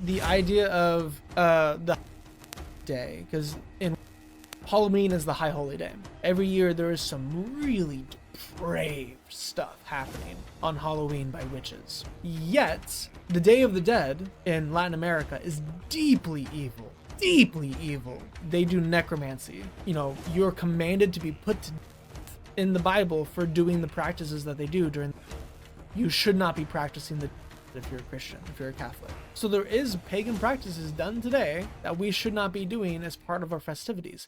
the idea of the day, because in Halloween is the high holy day. Every year there is some really depraved stuff happening on Halloween by witches. Yet, the Day of the Dead in Latin America is deeply evil. Deeply evil. They do necromancy. You know, you're commanded to be put to death in the Bible for doing the practices that they do during. You should not be practicing the if you're a Christian, if you're a Catholic. So there is pagan practices done today that we should not be doing as part of our festivities.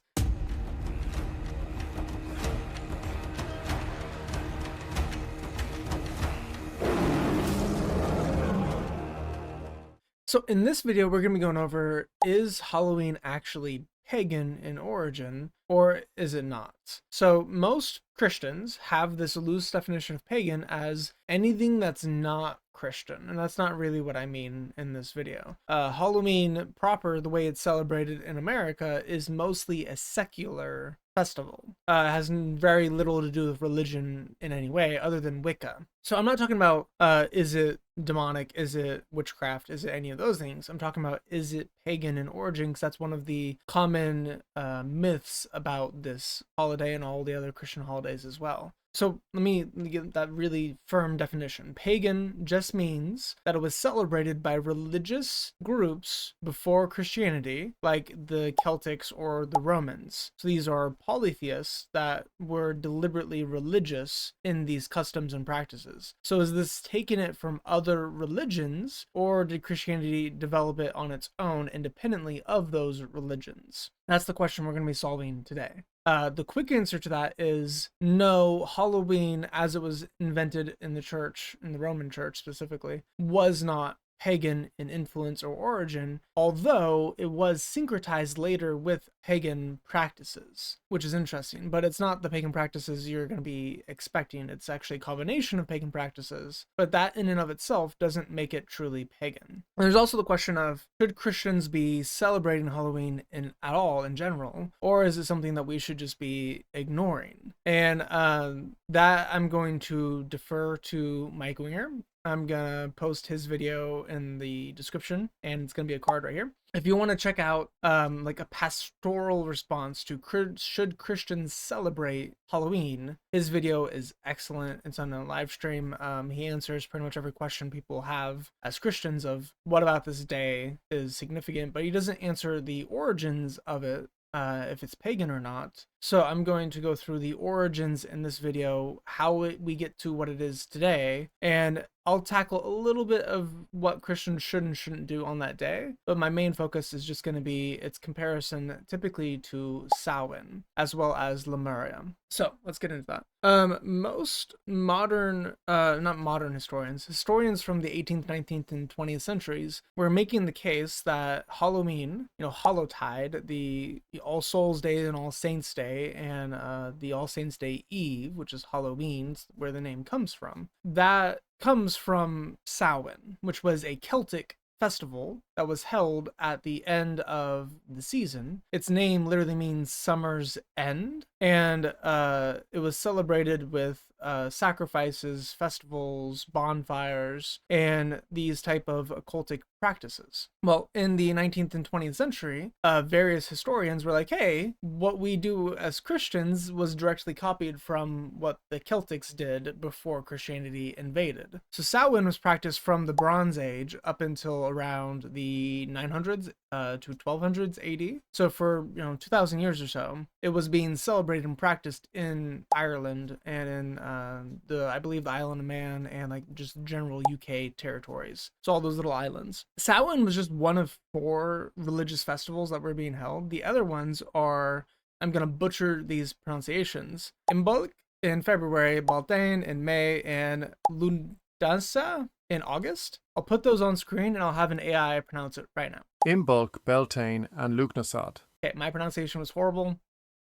So in this video, we're going to be going over, is Halloween actually pagan in origin, or is it not? So most Christians have this loose definition of pagan as anything that's not Christian, and that's not really what I mean in this video. Halloween proper, the way it's celebrated in America, is mostly a secular festival. It has very little to do with religion in any way other than Wicca. So I'm not talking about is it demonic, is it witchcraft, is it any of those things. I'm talking about, is it pagan in origin, because that's one of the common myths about this holiday and all the other Christian holidays as well. So let me give that really firm definition. Pagan just means that it was celebrated by religious groups before Christianity, like the Celtics or the Romans. So these are polytheists that were deliberately religious in these customs and practices. So is this taking it from other religions, or did Christianity develop it on its own independently of those religions? That's the question we're going to be solving today. The quick answer to that is no. Halloween, as it was invented in the church, in the Roman church specifically, was not pagan in influence or origin, although it was syncretized later with pagan practices, which is interesting. But it's not the pagan practices you're going to be expecting. It's actually a combination of pagan practices, but that in and of itself doesn't make it truly pagan. And there's also the question of, should Christians be celebrating Halloween at all in general, or is it something that we should just be ignoring? And that I'm going to defer to Mike Winger. I'm gonna post his video in the description, and it's gonna be a card right here. If you want to check out like a pastoral response to should Christians celebrate Halloween, his video is excellent. It's on a live stream. He answers pretty much every question people have as Christians of what about this day is significant, but he doesn't answer the origins of it, if it's pagan or not. So I'm going to go through the origins in this video, how we get to what it is today, and I'll tackle a little bit of what Christians should and shouldn't do on that day, but my main focus is just going to be its comparison typically to Samhain as well as Lemuria. So let's get into that. Most modern, not modern historians from the 18th, 19th, and 20th centuries were making the case that Halloween, Hallowtide, the All Souls Day and All Saints Day, and the All Saints Day Eve, which is Halloween, where the name comes from, that comes from Samhain, which was a Celtic festival that was held at the end of the season. Its name literally means summer's end, and it was celebrated with sacrifices, festivals, bonfires, and these type of occultic practices. Well, in the 19th and 20th century, various historians were like, hey, what we do as Christians was directly copied from what the Celtics did before Christianity invaded. So Samhain was practiced from the Bronze Age up until around the 900s to 1200s AD. So for 2,000 years or so, it was being celebrated and practiced in Ireland and in I believe the Isle of Man and like just general UK territories. So all those little islands. Samhain was just one of 4 religious festivals that were being held. The other ones are, I'm gonna butcher these pronunciations, Imbolc in February, Beltane in May, and Lundansa in August. I'll put those on screen and I'll have an AI pronounce it right now. Imbolc, Beltane, and Lugnasad. Okay, my pronunciation was horrible.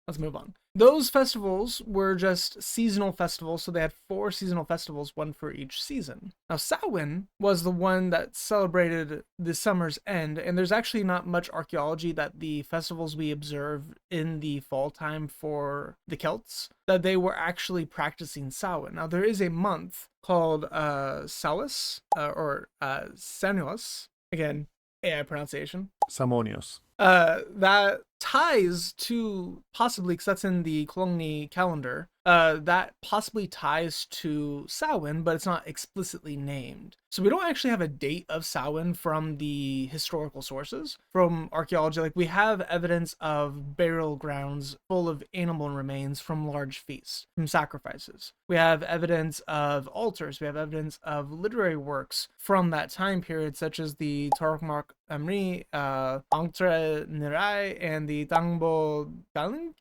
Let's move on. Those festivals were just seasonal festivals, so they had 4 seasonal festivals, one for each season. Now, Samhain was the one that celebrated the summer's end, and there's actually not much archaeology that the festivals we observe in the fall time for the Celts, that they were actually practicing Samhain. Now, there is a month called Salis, or Sanuas. Again, AI pronunciation. Samonius. That ties to possibly, because that's in the Colony calendar, that possibly ties to Samhain, but it's not explicitly named. So we don't actually have a date of Samhain from the historical sources, from archaeology. Like, we have evidence of burial grounds full of animal remains from large feasts, from sacrifices. We have evidence of altars. We have evidence of literary works from that time period, such as the Torokmak Amri, Anktre Nirai, and the Tangbo Galing.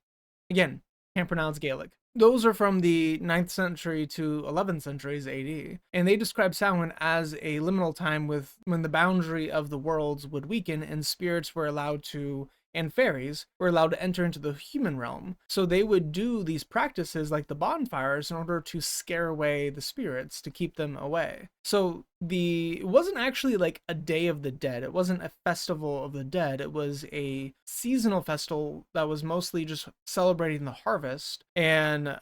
Again, can't pronounce Gaelic. Those are from the 9th century to 11th centuries AD, and they describe Samhain as a liminal time when the boundary of the worlds would weaken and spirits were allowed to, and fairies were allowed to enter into the human realm. So they would do these practices like the bonfires in order to scare away the spirits, to keep them away. So it wasn't actually like a Day of the Dead. It wasn't a festival of the dead. It was a seasonal festival that was mostly just celebrating the harvest and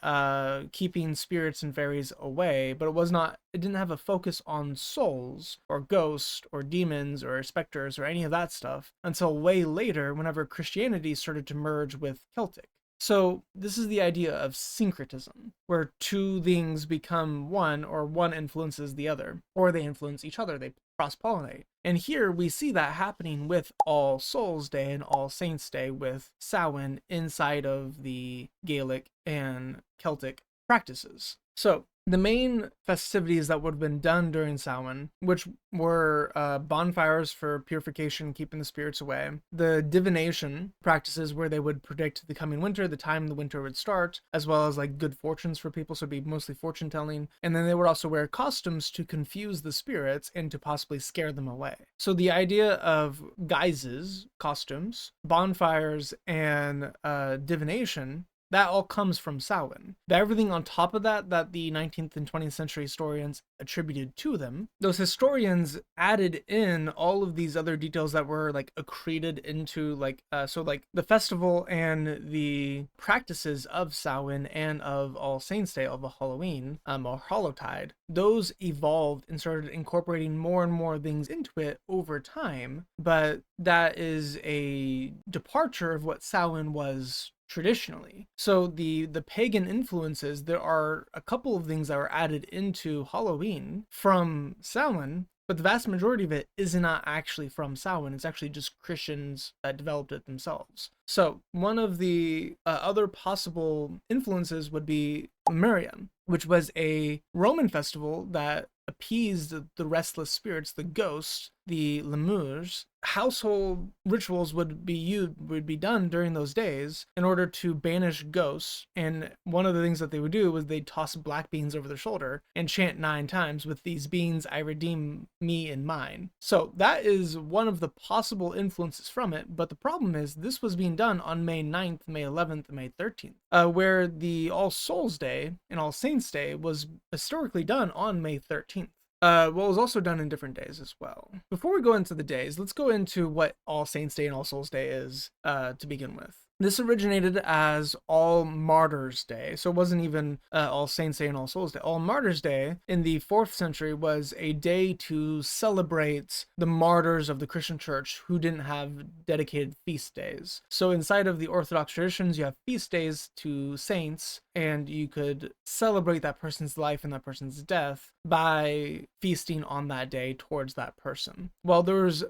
keeping spirits and fairies away, but it didn't have a focus on souls or ghosts or demons or specters or any of that stuff until way later, whenever Christianity started to merge with Celtic. So this is the idea of syncretism, where two things become one, or one influences the other, or they influence each other, they cross-pollinate. And here we see that happening with All Souls Day and All Saints Day, with Samhain inside of the Gaelic and Celtic practices. So the main festivities that would have been done during Samhain, which were bonfires for purification, keeping the spirits away, the divination practices where they would predict the coming winter, the time the winter would start, as well as like good fortunes for people, so it'd be mostly fortune telling. And then they would also wear costumes to confuse the spirits and to possibly scare them away. So the idea of guises, costumes, bonfires, and divination, that all comes from Samhain. But everything on top of that the 19th and 20th century historians attributed to them, those historians added in all of these other details that were like accreted into so the festival and the practices of Samhain and of All Saints Day, of Halloween, or Hallowtide. Those evolved and started incorporating more and more things into it over time, but that is a departure of what Samhain was traditionally. So the pagan influences, there are a couple of things that were added into Halloween from Samhain, but the vast majority of it is not actually from Samhain. It's actually just Christians that developed it themselves. So one of the other possible influences would be Miriam, which was a Roman festival that appeased the restless spirits, the ghosts, the lemurs. Household rituals would be done during those days in order to banish ghosts, and one of the things that they would do was they'd toss black beans over their shoulder and chant 9 times, "With these beans I redeem me and mine." So that is one of the possible influences from it, but the problem is this was being done on May 9th, May 11th, and May 13th, where the All Souls Day and All Saints Day was historically done on May 13th. Well, it was also done in different days as well. Before we go into the days, let's go into what All Saints Day and All Souls Day is to begin with. This originated as All Martyrs Day, so it wasn't even All Saints Day and All Souls Day. All Martyrs Day in the 4th century was a day to celebrate the martyrs of the Christian church who didn't have dedicated feast days. So inside of the Orthodox traditions, you have feast days to saints, and you could celebrate that person's life and that person's death by feasting on that day towards that person. Well, there was,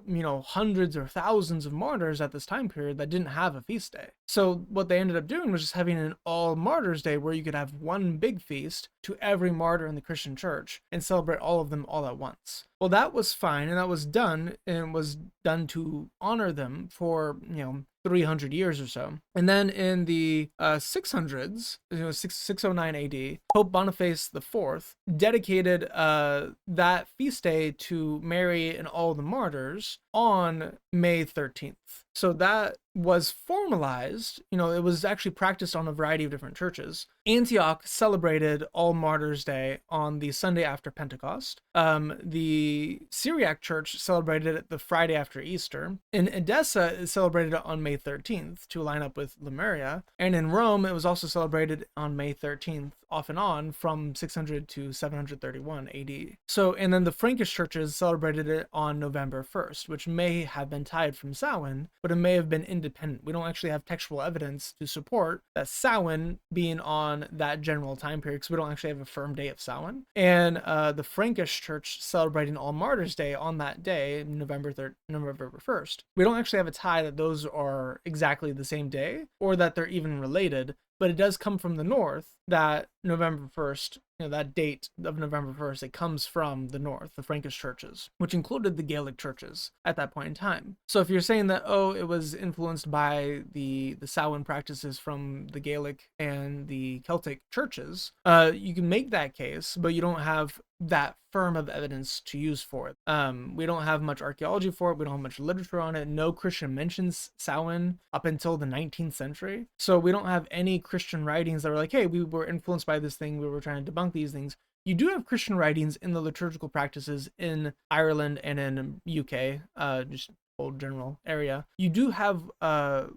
hundreds or thousands of martyrs at this time period that didn't have a feast day. So what they ended up doing was just having an All Martyrs Day where you could have one big feast to every martyr in the Christian church and celebrate all of them all at once. Well, that was fine, and that was done, and it was done to honor them for, 300 years or so. And then in the 600s, 609 AD, Pope Boniface IV dedicated that feast day to Mary and all the martyrs on May 13th. So that was formalized, it was actually practiced on a variety of different churches, Antioch celebrated All Martyrs' Day on the Sunday after Pentecost. The Syriac Church celebrated it the Friday after Easter. In Edessa, it celebrated it on May 13th to line up with Lemuria. And in Rome, it was also celebrated on May 13th, off and on, from 600 to 731 AD. So, and then the Frankish churches celebrated it on November 1st, which may have been tied from Samhain, but it may have been independent. We don't actually have textual evidence to support that Samhain being on that general time period, because we don't actually have a firm day of Samhain. And the Frankish church celebrating All Martyrs' Day on that day, November 1st. We don't actually have a tie that those are exactly the same day, or that they're even related, but it does come from the north, that November 1st, that date of November 1st, it comes from the north, the Frankish churches, which included the Gaelic churches at that point in time. So if you're saying that, it was influenced by the Samhain practices from the Gaelic and the Celtic churches, you can make that case, but you don't have that firm of evidence to use for it. We don't have much archaeology for it. We don't have much literature on it. No Christian mentions Samhain up until the 19th century. So we don't have any Christian writings that were like, hey, we were influenced by this thing, we were trying to debunk these things. You do have Christian writings in the liturgical practices in Ireland and in UK, just old general area. You do have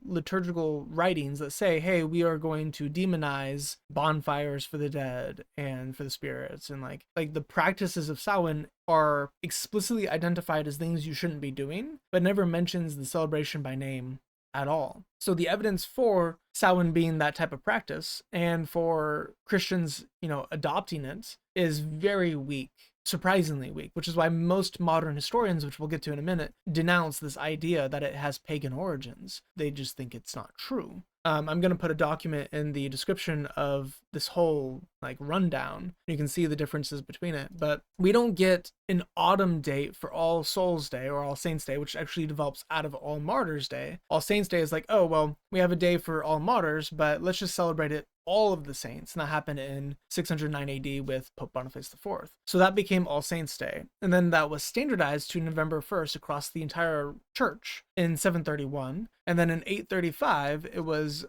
liturgical writings that say, hey, we are going to demonize bonfires for the dead and for the spirits, and like the practices of Samhain are explicitly identified as things you shouldn't be doing, but never mentions the celebration by name at all. So the evidence for Samhain being that type of practice and for Christians, adopting it is very weak, surprisingly weak, which is why most modern historians, which we'll get to in a minute, denounce this idea that it has pagan origins. They just think it's not true. I'm going to put a document in the description of this whole rundown. You can see the differences between it, but we don't get an autumn date for All Souls Day or All Saints Day, which actually develops out of All Martyrs Day. All Saints Day is like, oh, well, we have a day for all martyrs, but let's just celebrate it all of the saints. And that happened in 609 AD with Pope Boniface IV. So that became All Saints Day. And then that was standardized to November 1st across the entire church in 731. And then in 835, it was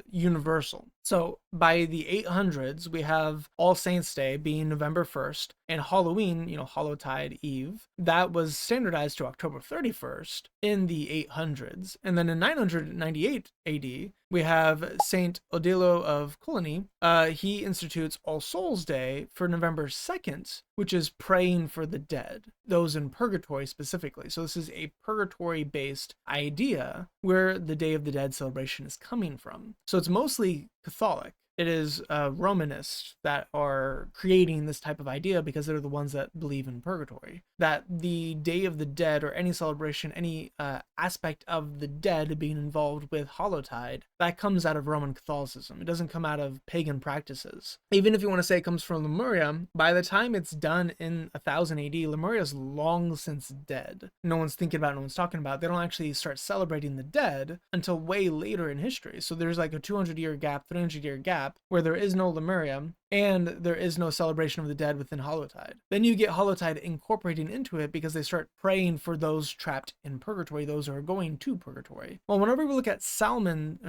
universal. So by the 800s, we have All Saints Day being November 1st, and Halloween, Hallowtide Eve, that was standardized to October 31st in the 800s. And then in 998 AD, we have Saint Odilo of Coligny. He institutes All Souls Day for November 2nd, which is praying for the dead, those in purgatory specifically. So this is a purgatory-based idea where the Day of the Dead celebration is coming from. So it's mostly Catholic. It is Romanists that are creating this type of idea because they're the ones that believe in purgatory. That the Day of the Dead, or any celebration, any aspect of the dead being involved with Hallowtide, that comes out of Roman Catholicism. It doesn't come out of pagan practices. Even if you want to say it comes from Lemuria, by the time it's done in 1000 AD, Lemuria is long since dead. No one's thinking about it, no one's talking about it. They don't actually start celebrating the dead until way later in history. So there's like a 200-year gap, 300-year gap, where there is no Lemuria and there is no celebration of the dead within Hallowtide. Then you get Hallowtide incorporating into it because they start praying for those trapped in purgatory, those who are going to purgatory. Well, whenever we look at Samhain's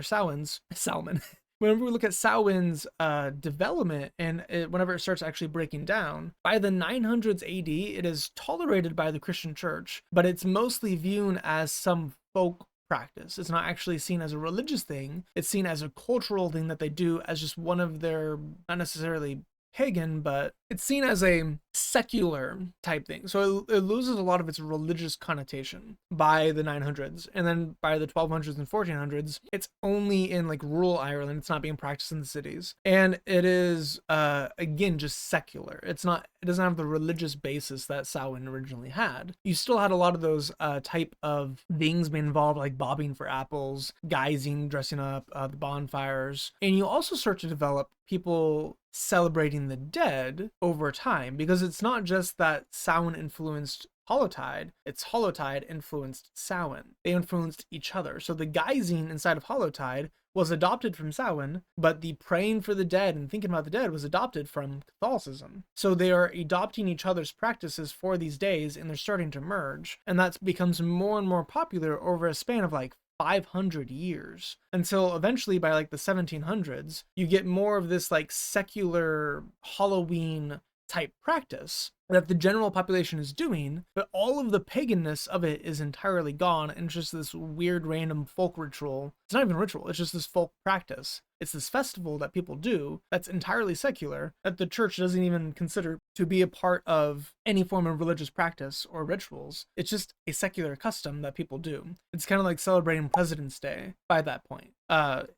whenever we look at Samhain's development and whenever it starts actually breaking down, by the 900s AD, it is tolerated by the Christian church, but it's mostly viewed as some folk practice. It's not actually seen as a religious thing. It's seen as a cultural thing that they do as just one of their, not necessarily pagan, but it's seen as a secular type thing. So it loses a lot of its religious connotation by the 900s. And then by the 1200s and 1400s, it's only in rural Ireland. It's not being practiced in the cities. And it is, again, just secular. It doesn't have the religious basis that Samhain originally had. You still had a lot of those type of things being involved, like bobbing for apples, guising, dressing up, the bonfires. And you also start to develop people celebrating the dead over time, because it's not just that Samhain influenced Hallowtide, it's Hallowtide influenced Samhain. They influenced each other. So the guising inside of Hallowtide was adopted from Samhain, but the praying for the dead and thinking about the dead was adopted from Catholicism. So they are adopting each other's practices for these days, and they're starting to merge. And that becomes more and more popular over a span of 500 years, until eventually by like the 1700s, you get more of this like secular Halloween type practice that the general population is doing, but all of the paganness of it is entirely gone, and it's just this weird random folk ritual. It's not even ritual, it's just this folk practice. It's this festival that people do that's entirely secular, that the church doesn't even consider to be a part of any form of religious practice or rituals. It's just a secular custom that people do. It's kind of like celebrating President's Day by that point.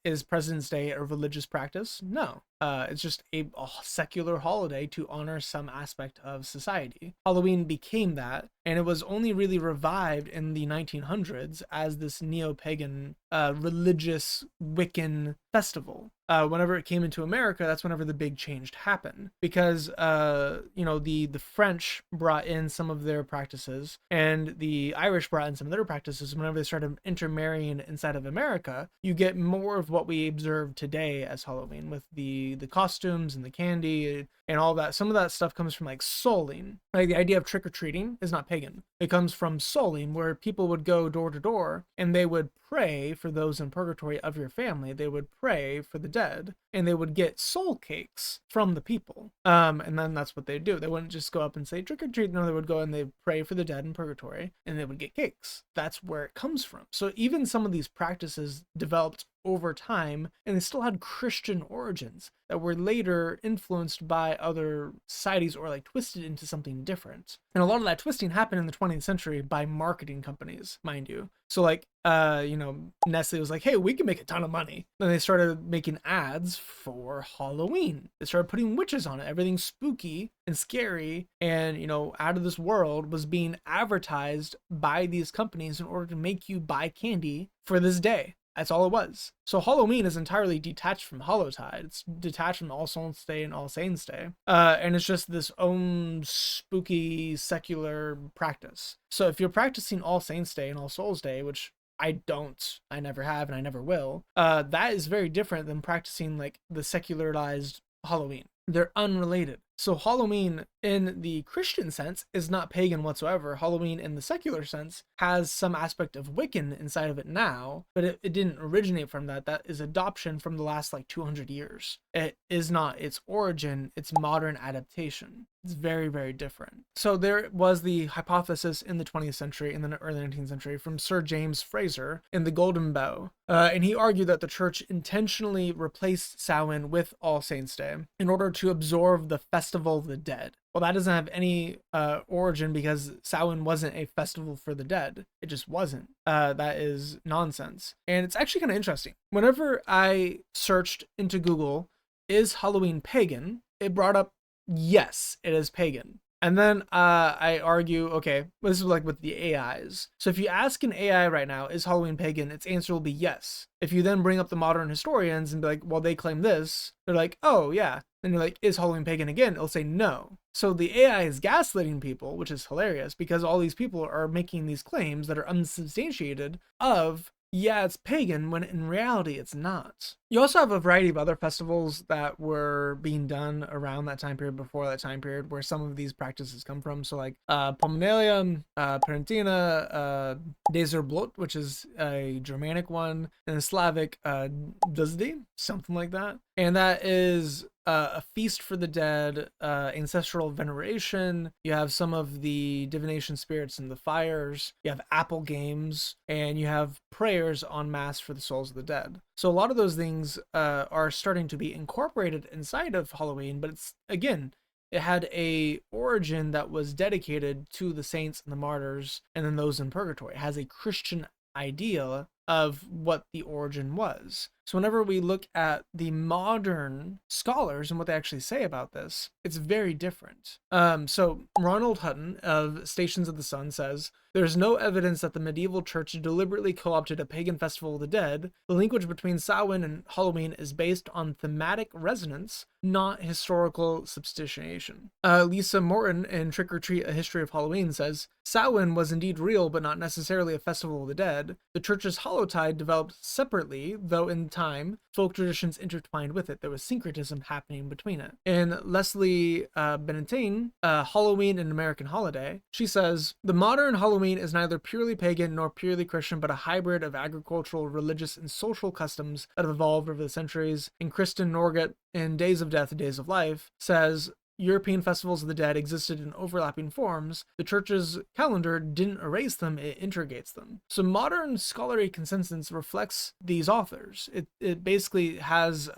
Is President's Day a religious practice? No. It's just a secular holiday to honor some aspect of society. Halloween became that, and it was only really revived in the 1900s as this neo-pagan religious Wiccan festival. Whenever it came into America, that's whenever the big change happened, because the French brought in some of their practices and the Irish brought in some of their practices. Whenever they started intermarrying inside of America, you get more of what we observe today as Halloween, with the costumes and the candy and all that. Some of that stuff comes from like souling. Like the idea of trick-or-treating is not pagan. It comes from souling, where people would go door to door and they would pray for those in purgatory of your family. They would pray for the dead, and they would get soul cakes from the people. And then that's what they do. They wouldn't just go up and say trick or treat. No, they would go and they pray for the dead in purgatory, and they would get cakes. That's where it comes from. So even some of these practices developed over time, and they still had Christian origins that were later influenced by other societies or like twisted into something different. And a lot of that twisting happened in the 20th century by marketing companies, mind you. So like, Nestle was like, hey, we can make a ton of money. Then they started making ads for Halloween. They started putting witches on it. Everything spooky and scary and, out of this world was being advertised by these companies in order to make you buy candy for this day. That's all it was. So Halloween is entirely detached from Hallowtide. It's detached from All Souls Day and All Saints Day. And it's just this own spooky secular practice. So if you're practicing All Saints Day and All Souls Day, which I never have, and I never will, that is very different than practicing like the secularized Halloween. They're unrelated. So Halloween in the Christian sense is not pagan whatsoever. Halloween in the secular sense has some aspect of Wiccan inside of it now, but it didn't originate from that. That is adoption from the last like 200 years. It is not its origin, it's modern adaptation. It's very, very different. So there was the hypothesis in the 20th century, in the early 19th century, from Sir James Fraser in The Golden Bough. And he argued that the church intentionally replaced Samhain with All Saints' Day in order to absorb the Festival of the Dead. Well, that doesn't have any origin, because Samhain wasn't a festival for the dead. It just wasn't. That is nonsense. And it's actually kind of interesting. Whenever I searched into Google, is Halloween pagan? It brought up, yes, it is pagan. And then I argue, okay, this is like with the AIs. So if you ask an AI right now, is Halloween pagan? Its answer will be yes. If you then bring up the modern historians and be like, well, they claim this, they're like, oh yeah. Then you're like, is Halloween pagan again? It'll say no. So the AI is gaslighting people, which is hilarious, because all these people are making these claims that are unsubstantiated of, yeah, it's pagan, when in reality it's not. You also have a variety of other festivals that were being done around that time period, before that time period, where some of these practices come from. So like Pomenalia, Parentina, Dezerblot, which is a Germanic one, and Slavic Duzdi, something like that. And that is a feast for the dead, ancestral veneration. You have some of the divination spirits and the fires. You have apple games, and you have prayers en masse for the souls of the dead. So a lot of those things are starting to be incorporated inside of Halloween, but it's, again, it had a origin that was dedicated to the saints and the martyrs, and then those in purgatory. It has a Christian idea of what the origin was. So whenever we look at the modern scholars and what they actually say about this, it's very different. So Ronald Hutton of Stations of the Sun says, there's no evidence that the medieval church deliberately co-opted a pagan festival of the dead. The linkage between Samhain and Halloween is based on thematic resonance, not historical substantiation. Lisa Morton in Trick or Treat, A History of Halloween says, Samhain was indeed real, but not necessarily a festival of the dead. The church's Hallowtide developed separately, though in time, folk traditions intertwined with it. There was syncretism happening between it. In Lesley Bannatyne, Halloween, an American Holiday, she says, the modern Halloween is neither purely pagan nor purely Christian, but a hybrid of agricultural, religious, and social customs that have evolved over the centuries. And Kristen Norgate, in Days of Death, Days of Life, says, European festivals of the dead existed in overlapping forms. The church's calendar didn't erase them, it integrates them. So modern scholarly consensus reflects these authors. It basically has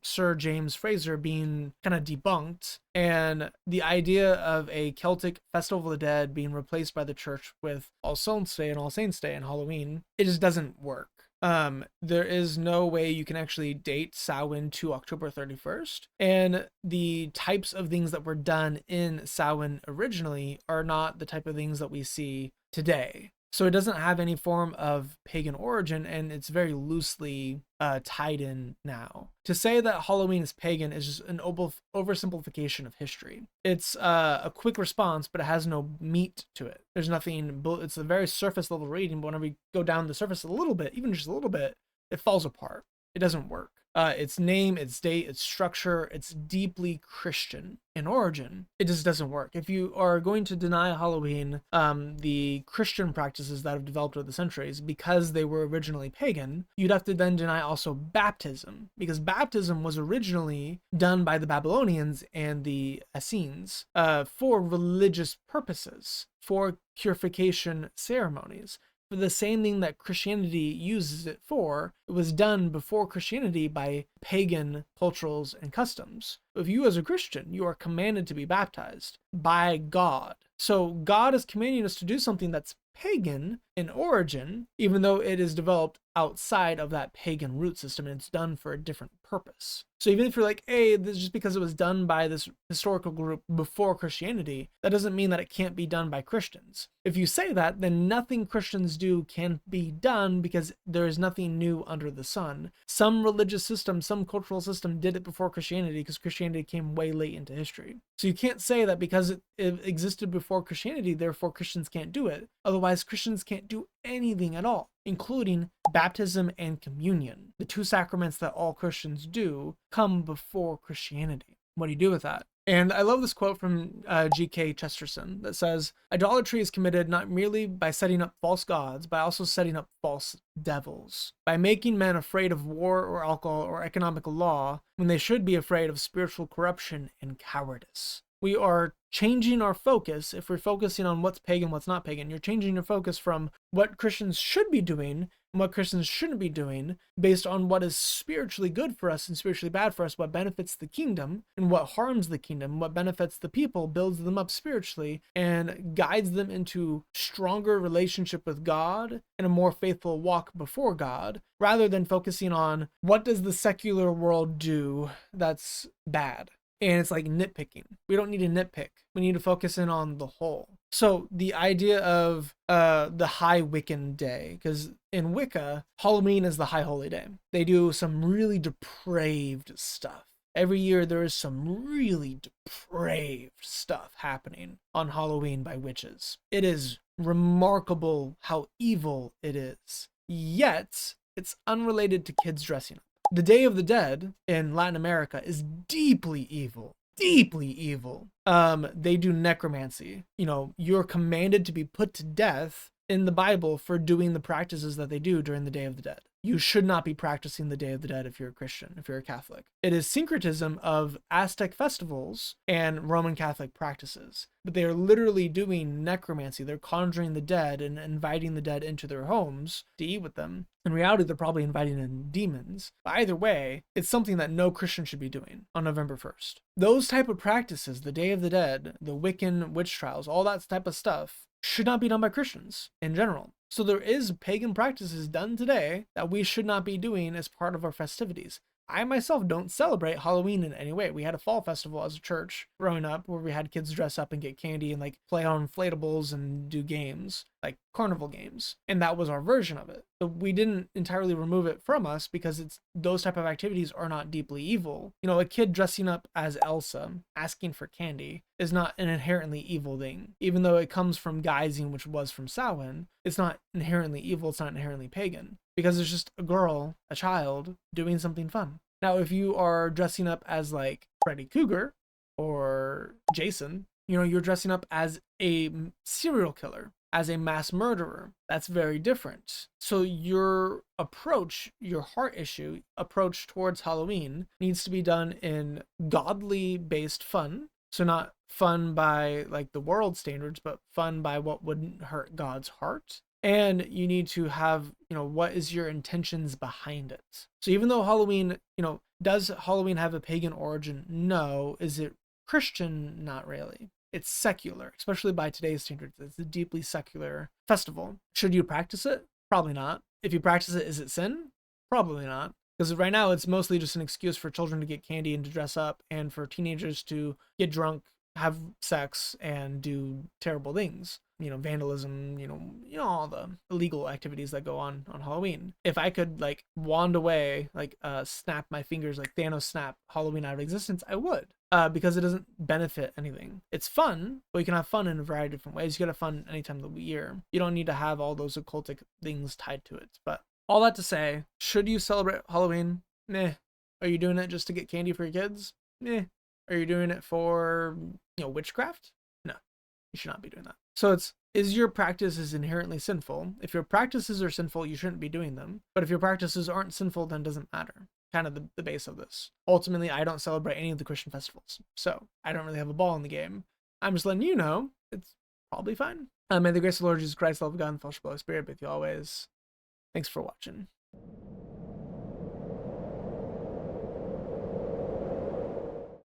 Sir James Fraser being kind of debunked, and the idea of a Celtic festival of the dead being replaced by the church with All Souls Day and All Saints Day and Halloween, it just doesn't work. There is no way you can actually date Samhain to October 31st, and the types of things that were done in Samhain originally are not the type of things that we see today. So it doesn't have any form of pagan origin, and it's very loosely tied in now. To say that Halloween is pagan is just an oversimplification of history. It's a quick response, but it has no meat to it. There's nothing, it's a very surface level reading, but whenever we go down the surface a little bit, even just a little bit, it falls apart. It doesn't work. Its name, its date, its structure, it's deeply Christian in origin. It just doesn't work. If you are going to deny Halloween, the Christian practices that have developed over the centuries, because they were originally pagan, you'd have to then deny also baptism, because baptism was originally done by the Babylonians and the Essenes for religious purposes, for purification ceremonies. For the same thing that Christianity uses it for, it was done before Christianity by pagan cultures and customs. If you as a Christian, you are commanded to be baptized by God. So God is commanding us to do something that's pagan in origin, even though it is developed outside of that pagan root system and it's done for a different purpose. So even if you're like, hey, this is just because it was done by this historical group before Christianity, that doesn't mean that it can't be done by Christians. If you say that, then nothing Christians do can be done because there is nothing new under the sun. Some religious system, some cultural system did it before Christianity because Christianity came way late into history. So you can't say that because it existed before Christianity, therefore Christians can't do it. Otherwise, Christians can't do anything at all, including baptism and communion. The two sacraments that all Christians do come before Christianity. What do you do with that? And I love this quote from G.K. Chesterton that says, idolatry is committed not merely by setting up false gods, but also setting up false devils. By making men afraid of war or alcohol or economical law, when they should be afraid of spiritual corruption and cowardice. We are changing our focus. If we're focusing on what's pagan, what's not pagan, you're changing your focus from what Christians should be doing and what Christians shouldn't be doing based on what is spiritually good for us and spiritually bad for us, what benefits the kingdom and what harms the kingdom, what benefits the people, builds them up spiritually, and guides them into stronger relationship with God and a more faithful walk before God, rather than focusing on what does the secular world do that's bad. And it's like nitpicking. We don't need to nitpick. We need to focus in on the whole. So the idea of the High Wiccan Day, because in Wicca, Halloween is the High Holy Day. They do some really depraved stuff. Every year there is some really depraved stuff happening on Halloween by witches. It is remarkable how evil it is. Yet, it's unrelated to kids dressing up. The Day of the Dead in Latin America is deeply evil. Deeply evil. They do necromancy. You know, you're commanded to be put to death in the Bible for doing the practices that they do during the Day of the Dead. You should not be practicing the Day of the Dead if you're a Christian, if you're a Catholic. It is syncretism of Aztec festivals and Roman Catholic practices. But they are literally doing necromancy. They're conjuring the dead and inviting the dead into their homes to eat with them. In reality, they're probably inviting in demons. But either way, it's something that no Christian should be doing on November 1st. Those type of practices, the Day of the Dead, the Wiccan witch trials, all that type of stuff, should not be done by Christians in general. So there is pagan practices done today that we should not be doing as part of our festivities. I myself don't celebrate Halloween in any way. We had a fall festival as a church growing up where we had kids dress up and get candy and like play on inflatables and do games, like carnival games. And that was our version of it. But we didn't entirely remove it from us because it's those type of activities are not deeply evil. You know, a kid dressing up as Elsa, asking for candy, is not an inherently evil thing. Even though it comes from guising, which was from Samhain, it's not inherently evil, it's not inherently pagan. because it's just a girl, a child, doing something fun. Now, if you are dressing up as like Freddy Krueger or Jason, you're dressing up as a serial killer, as a mass murderer. That's very different. So your approach, your heart issue approach towards Halloween needs to be done in godly based fun. So not fun by like the world standards, but fun by what wouldn't hurt God's heart. And you need to have, what is your intentions behind it? So even though Halloween, does Halloween have a pagan origin? No. Is it Christian? Not really. It's secular, especially by today's standards. It's a deeply secular festival. Should you practice it? Probably not. If you practice it, is it sin? Probably not. Because right now it's mostly just an excuse for children to get candy and to dress up, and for teenagers to get drunk, have sex, and do terrible things. Vandalism, all the illegal activities that go on Halloween. If I could like wand away, like snap my fingers, like Thanos snap Halloween out of existence, I would. Because it doesn't benefit anything. It's fun, but you can have fun in a variety of different ways. You can have fun any time of the year. You don't need to have all those occultic things tied to it. But all that to say, should you celebrate Halloween? Meh. Are you doing it just to get candy for your kids? Meh. Are you doing it for, witchcraft? No, you should not be doing that. So is your practices inherently sinful? If your practices are sinful, you shouldn't be doing them. But if your practices aren't sinful, then it doesn't matter. Kind of the base of this. Ultimately, I don't celebrate any of the Christian festivals, so I don't really have a ball in the game. I'm just letting you know it's probably fine. May the grace of the Lord Jesus Christ, love of God, and fellowship of the Holy Spirit be with you always. Thanks for watching.